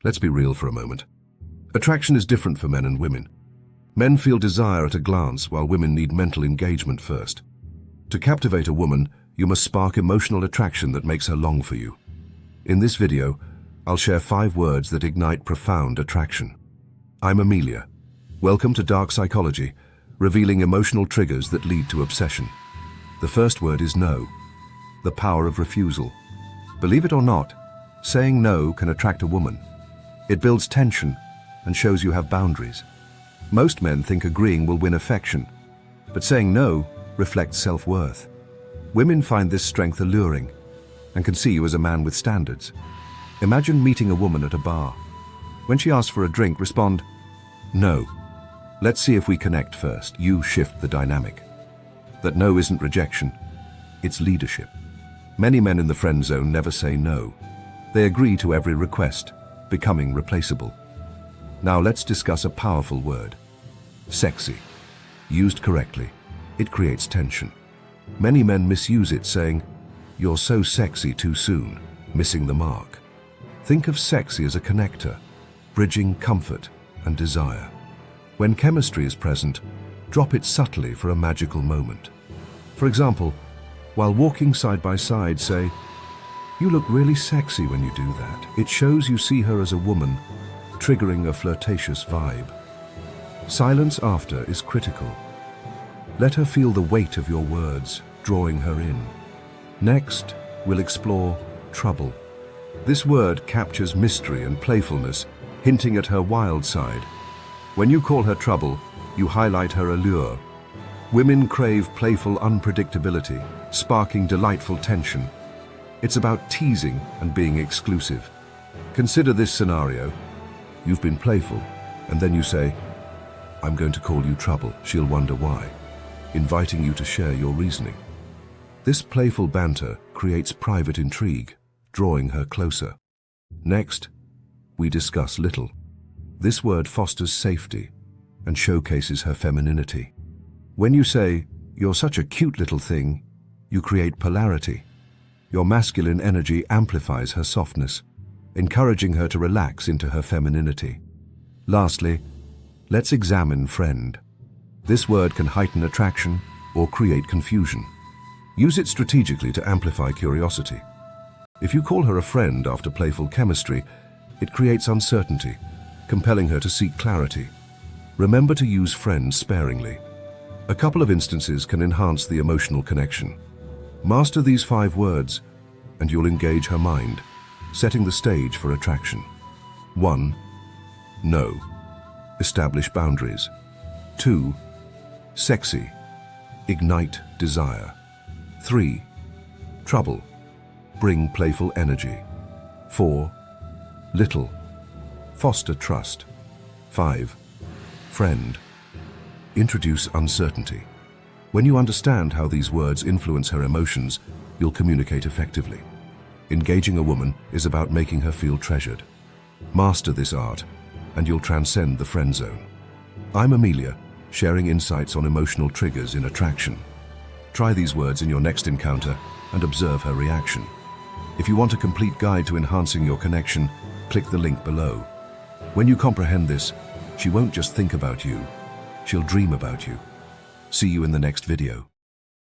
Let's be real for a moment. Attraction is different for men and women. Men feel desire at a glance, while women need mental engagement first. To captivate a woman, you must spark emotional attraction that makes her long for you. In this video, I'll share 5 words that ignite profound attraction. I'm Amelia. Welcome to Dark Psychology, revealing emotional triggers that lead to obsession. The first word is no. The power of refusal. Believe it or not, saying no can attract a woman. It builds tension and shows you have boundaries. Most men think agreeing will win affection, but saying no reflects self-worth. Women find this strength alluring and can see you as a man with standards. Imagine meeting a woman at a bar. When she asks for a drink, respond, "No. Let's see if we connect first." You shift the dynamic. That no isn't rejection, it's leadership. Many men in the friend zone never say no. They agree to every request, becoming replaceable. Now let's discuss a powerful word. Sexy. Used correctly, it creates tension. Many men misuse it, saying, "You're so sexy," too soon, missing the mark. Think of sexy as a connector, bridging comfort and desire. When chemistry is present, drop it subtly for a magical moment. For example, while walking side by side, say, "You look really sexy when you do that." It shows you see her as a woman, triggering a flirtatious vibe. Silence after is critical. Let her feel the weight of your words, drawing her in. Next, we'll explore trouble. This word captures mystery and playfulness, hinting at her wild side. When you call her trouble, you highlight her allure. Women crave playful unpredictability, sparking delightful tension. It's about teasing and being exclusive. Consider this scenario. You've been playful, and then you say, "I'm going to call you trouble." She'll wonder why, inviting you to share your reasoning. This playful banter creates private intrigue, drawing her closer. Next, we discuss little. This word fosters safety and showcases her femininity. When you say, "You're such a cute little thing," you create polarity. Your masculine energy amplifies her softness, encouraging her to relax into her femininity. Lastly, let's examine friend. This word can heighten attraction or create confusion. Use it strategically to amplify curiosity. If you call her a friend after playful chemistry, it creates uncertainty, compelling her to seek clarity. Remember to use friend sparingly. A couple of instances can enhance the emotional connection. Master these 5 words, and you'll engage her mind, setting the stage for attraction. 1. No. Establish boundaries. 2. Sexy. Ignite desire. 3. Trouble. Bring playful energy. 4. Little. Foster trust. 5. Friend. Introduce uncertainty. When you understand how these words influence her emotions, you'll communicate effectively. Engaging a woman is about making her feel treasured. Master this art, and you'll transcend the friend zone. I'm Amelia, sharing insights on emotional triggers in attraction. Try these words in your next encounter and observe her reaction. If you want a complete guide to enhancing your connection, click the link below. When you comprehend this, she won't just think about you, she'll dream about you. See you in the next video.